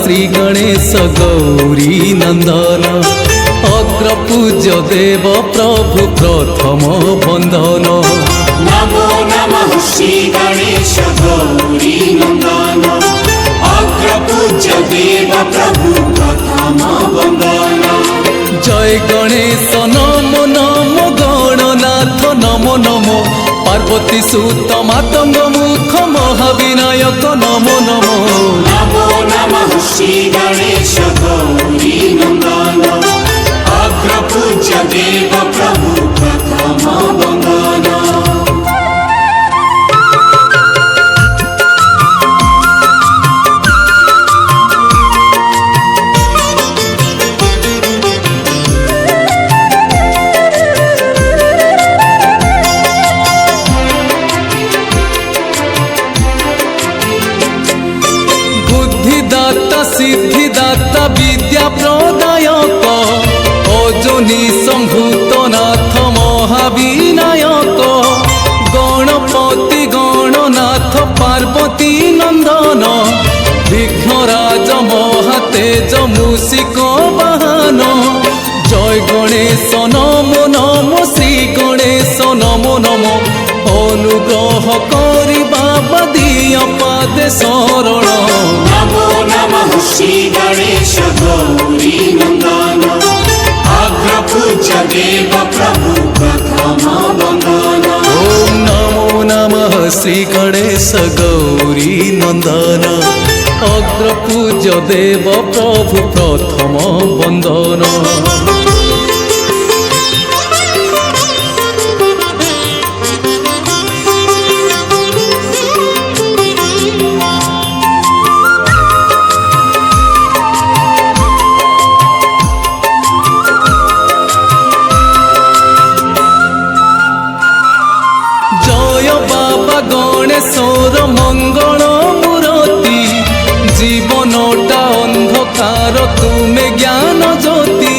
श्री गणेश गौरी नंदन अग्र पूज्य देव प्रभु प्रथम बंदन। नमो नमः श्री गणेश गौरी नंदन अग्र पूज्य देव प्रभु प्रथम बंदन। जय गणेश नमो नमो गणनाथ नमो नमो पार्वती सुत मातंग मुख महाविनायक नमो नमो। नमो नमः श्री गणेश गौरी नंदन अग्र पूज्य देव प्रभु प्रथम बंदन। सिद्धिदाता विद्या प्रदायक अजनी संभूतनाथ महाविनायक गणपति गणनाथ पार्वती नंदन विघ्नराज महातेज मूषिक वाहन। जय गणेश नमो नमो श्री गणेश नमो नमो अनुग्रह करी बाबा दिया पादे शरण। नमो नमः श्री गणेश गौरी नंदन अग्र पूज्य देव प्रभु प्रथम बंदन। ओम नमो नमः श्री गणेश गौरी नंदन अग्र पूज्य देव प्रभु प्रथम बंदन। गणेशर मंगल मूर्ति जीवनटा अंधकार तुमे ज्ञान ज्योति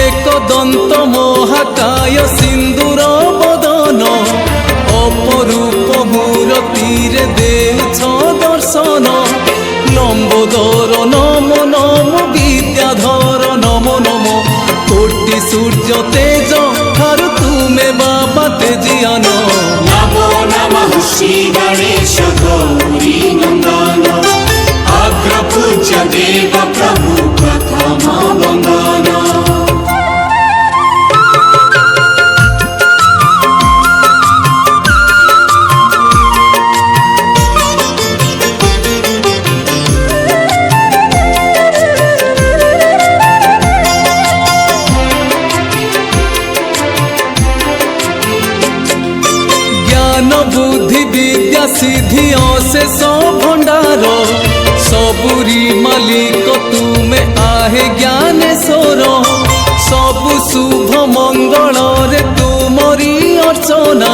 एक दंत महाकाय सिंदूर बदन अपरूप मूर्ति रे देछ दर्शन। लंबोदर नमो नमो विद्याधर नमो नमो कोटि सूर्य तेज हर तुमे बाबा तेजियान। नमो नमः श्री गणेश गौरी नंदन अग्र पूज्य देव प्रभु प्रथम बंदन। बुद्धि विद्या सिद्धि अशेष भंडार सबुरी मालिक तुमे आहे ज्ञानेश्वर। सबु शुभ मंगल रे तुमरी अर्चना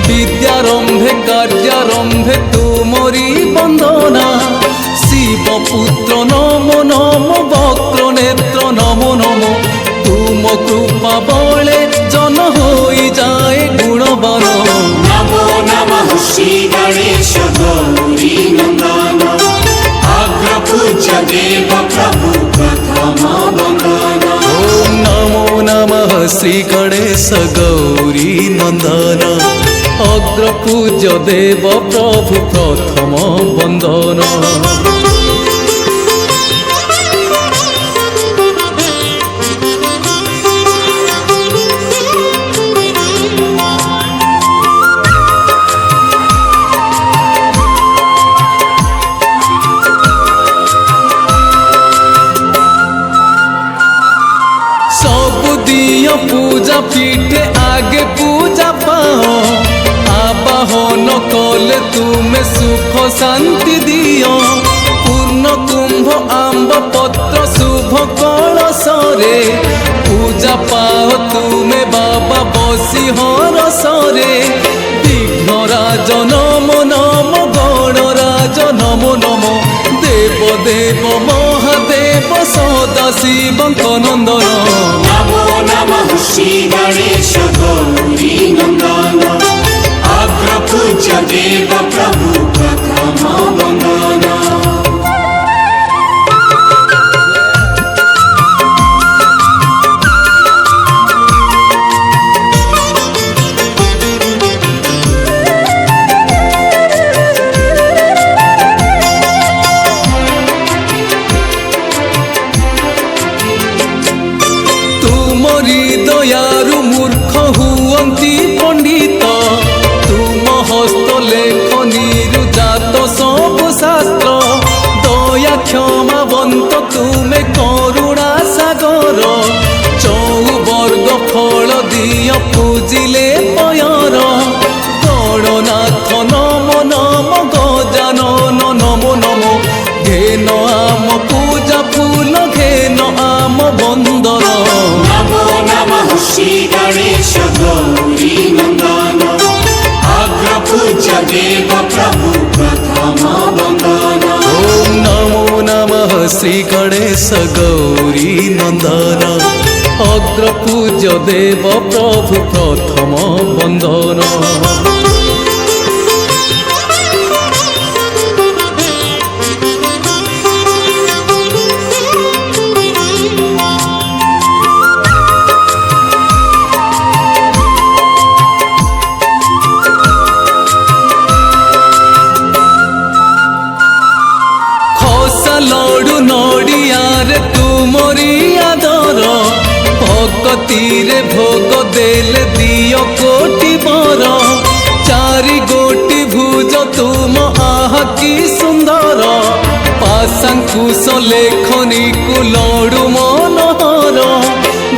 विद्यारंभे कार्यारंभे तुमरी वंदना। शिव पुत्र नमो नमो वक्र नेत्र नमो नमो तुम कृपा बले जन होई जाए गुणवान। नमो नमः श्री गणेश गौरी नंदन अग्र पूज्य देव प्रभु प्रथम बंदन। ओम नमो नमः श्री गणेश गौरी नंदन अग्र पूज्य देव प्रभु प्रथम बंदन। पूजा पीठे आगे पूजा पाओ आवाहन कले तुम्हें सुख शांति दियो। पूर्ण कुंभ आंब पत्र शुभ कलशरे पूजा पाओ तुम्हें बाबा बसी हरसरे। विघ्नराज नमो नमो गणराज नमो नमो देव देव महादेव सदा शिव नंदन। नमो नमः श्री गणेश गौरी नंदन अग्र पूज्य देव प्रभु प्रथम बंदन। देव प्रभु प्रथम वंदन। ओम नमो नमः श्री गणेश गौरी नंदन अग्र पूज्य देव प्रभु प्रथम वंदन। लडू नड़ियार तुमरी आदर भगतीरे भोग देले दियो कोटि बर चारि गोटी भुज तुम आह कि सुंदर पाशांकुश लेखनी को लडू मनोहर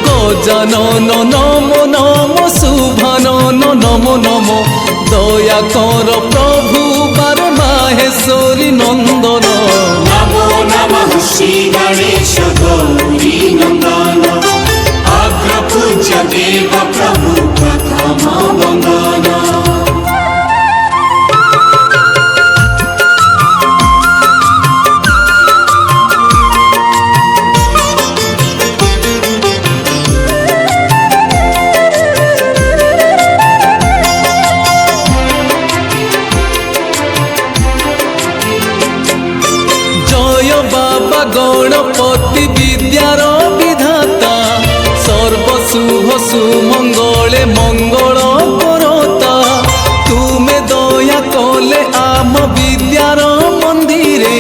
गजानन नमो नमो शुभानन नमो नमो दया कर प्रभु बार माहेश्वरी नंदन। नमो नमः श्री गणेश गौरी नंदन अग्र पूज्य देव प्रभु प्रथम वंदन। बाबा गणपति विद्यार विधाता सर्वशुभ सुमंगले मंगल करता तुमे दया कले आम विद्यार मंदिरे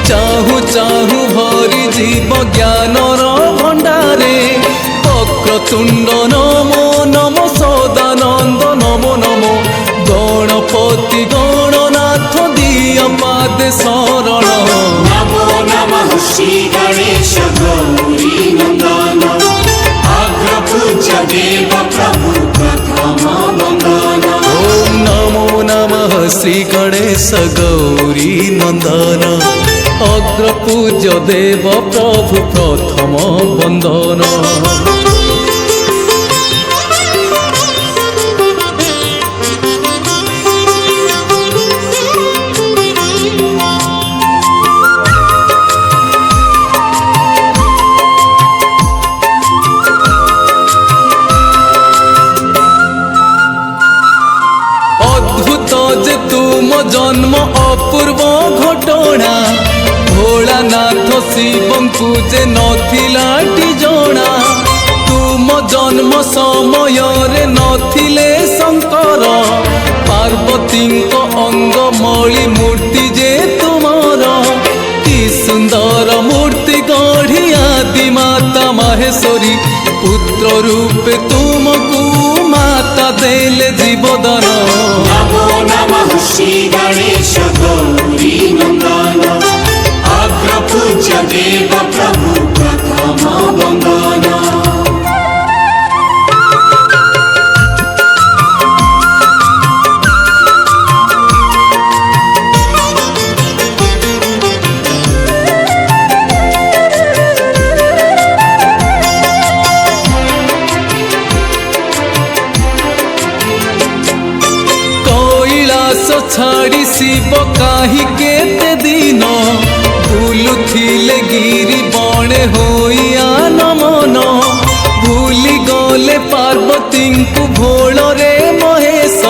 चाहू चाहू भरी जीव ज्ञानर भंडारे वक्रतुंड नमो नमो सदानंद नमो नमो गणपति गणनाथ दिय पाद शरण। नमो नमः श्री गणेश गौरी नंदन अग्र पूज्य देव प्रभु प्रथम वंदन। ओम नमो नमः श्री गणेश गौरी नंदन अग्र पूज्य देव प्रभु प्रथम वंदन। तुम जन्म अपूर्व घटना भोलानाथ शिवं को जे नथिला जना तुम जन्म समय रे नथिले शंकर पार्वती अंग मणि मूर्ति जे तुमर कि सुंदर मूर्ति गढ़ी आदि माता माहेश्वरी पुत्र रूपे तुमको माता देले जीवदान। नमो नमः श्री गणेश गौरी नंदन अग्र पूज्य देव प्रभु प्रथम वंदन। छाड़ी शिव काही केते दिन बुलुथिले गिरी बणे होइया नमन भूली गले पार्वती को भोल रे महेश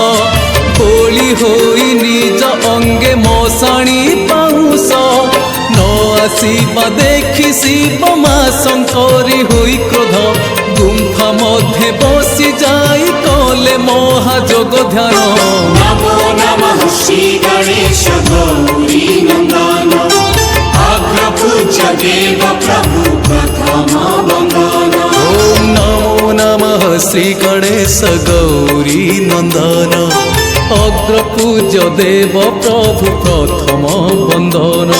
बोली होई निज अंगे मशाणी पाहुस न आसीबा देखी शिव मा शंकरी होई क्रोध गुंफा मध्य बसी जाई कले महाजोग ध्यान। नमो नमः श्री गणेश गौरी नंदन अग्र पूज्य देव प्रभु प्रथम वंदन। ओम नमो नमः श्री गणेश गौरी नंदन अग्र पूज्य देव प्रभु प्रथम वंदन।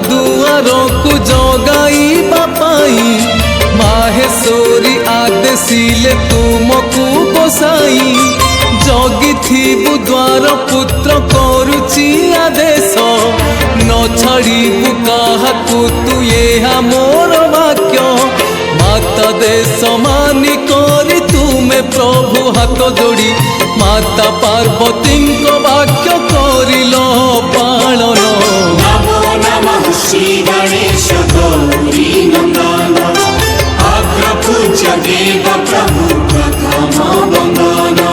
दुआर को जगाई बापाई माहेश्वरी आदेशिले तुमको गोसाई जगिथिबु द्वार पुत्र करुची आदेश न छाड़िबु काहाकु तू एहा मोर वाक्य माता देश मानि करी तुमे प्रभु हाथ जोड़ी माता पार्वती वाक्य करिल पालन नमो नमः श्री गणेश गौरी नंदन अग्र पूज्य देव प्रभु प्रथम वंदन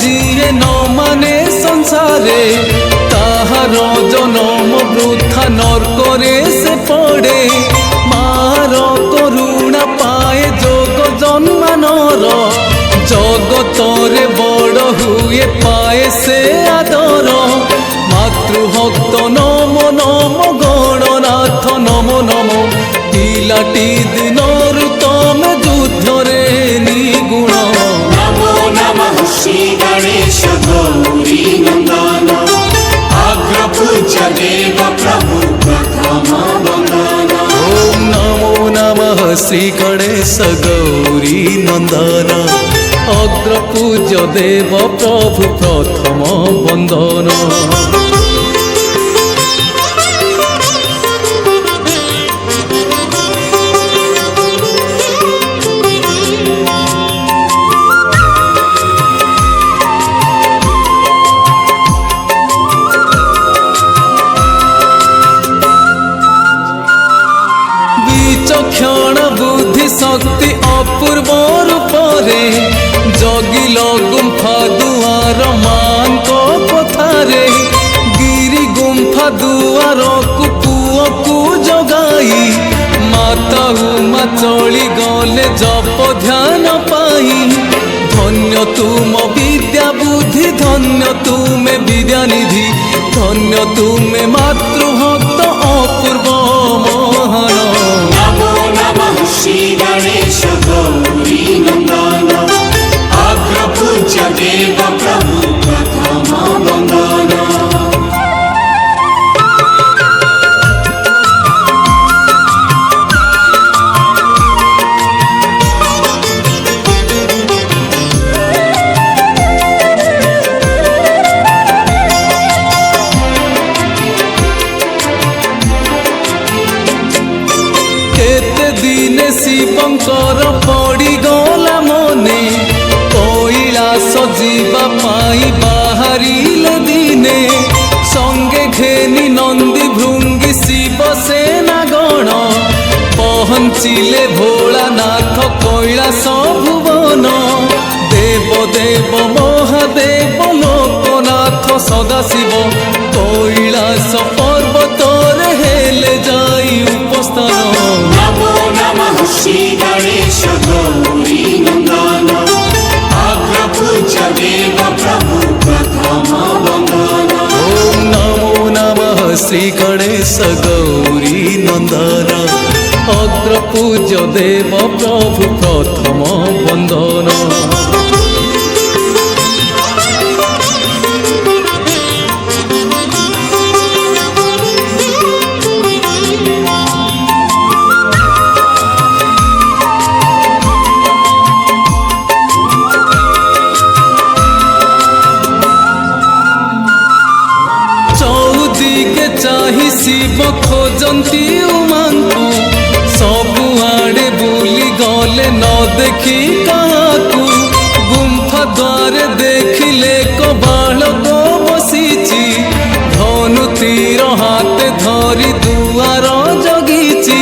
जिए न माने संसारे ताहार जनम वृथा नरकरे से पड़े मार करुणा पाए जोग जन्मानर जगतरे बड़ हुए पाए से आदर मातृभक्त नम नम गणनाथ नम नम पिलाटी दिनरु तमे युद्धरे निगुण श्री गणेश गौरी नंदन अग्र पूज्य देव प्रभु प्रथम वंदन ओम नमो नमः श्री गणेश गौरी नंदन अग्र पूज्य देव प्रभु प्रथम वंदन क्षण बुद्धि शक्ति अपूर्व रूपरे जगिल गुंफा दुआर मांको कथारे गिरी गुंफा दुआर को पुओ को जगाई माता उमा चली गले जप ध्यान पाई धन्य तुम विद्या बुद्धि धन्य तुमे विद्यानिधि धन्य तुमे मातृभक्त अपूर्व महान श्री गणेश गौरी नंदन अग्र पूज्य देव प्रभु प्रथम वंदन दिने शिवंकर पड़ी गला मने कैलास जीवा पाई बाहरिले दिने संगे घेनी नंदी भृंगी शिव सेना गण पहुँचिले भोलानाथ कैलास भुवन देव देव महादेव लोकनाथ सदाशिव कैलास पर्वतरे हेले जाई उपस्थान श्री गणेश गौरी नंदन अग्र पूज्य देव प्रभु प्रथम वंदन ओम नमो नमः श्री गणेश गौरी नंदन अग्र पूज्य देव प्रभु प्रथम वंदन चाही शिव खोजती उमांकु सबुआड़े बुली गले न देखी काहाकु गुंफा द्वारे देखिले बालक बसीची धनु तीर हाथ धरी दुआर जगीची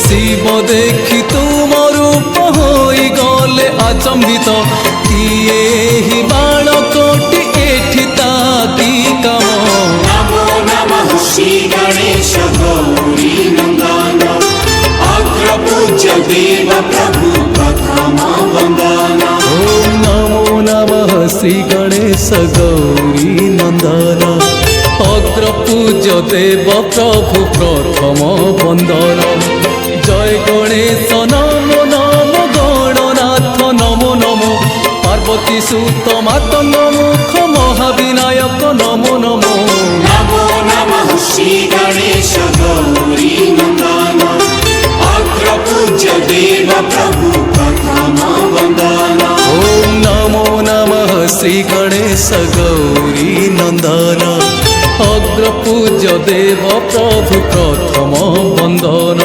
शिव देखी तुम रूप होई गले अचंबित किए ही बालकटी एठी ताकी काम श्री गणेश गौरी नंदन अग्र पूज्य देव प्रभु प्रथम वंदन ओम नमो नमः श्री गणेश गौरी नंदन अग्र पूज्य देव प्रभु प्रथम वंदन जय गणेश नमो नमो गणनाथ नमो नमो पार्वती सुत मातंग मुख महाविनायक नमो नमो नमो नमः श्री गणेश गौरी नंदन अग्र पूज्य देव प्रभु प्रथम वंदन ओम नमो नमः श्री गणेश गौरी नंदन अग्र पूज्य देव प्रभु प्रथम वंदन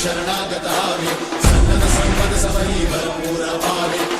शरणागत भावे सन्नत संपद सबरी भरपूर भावे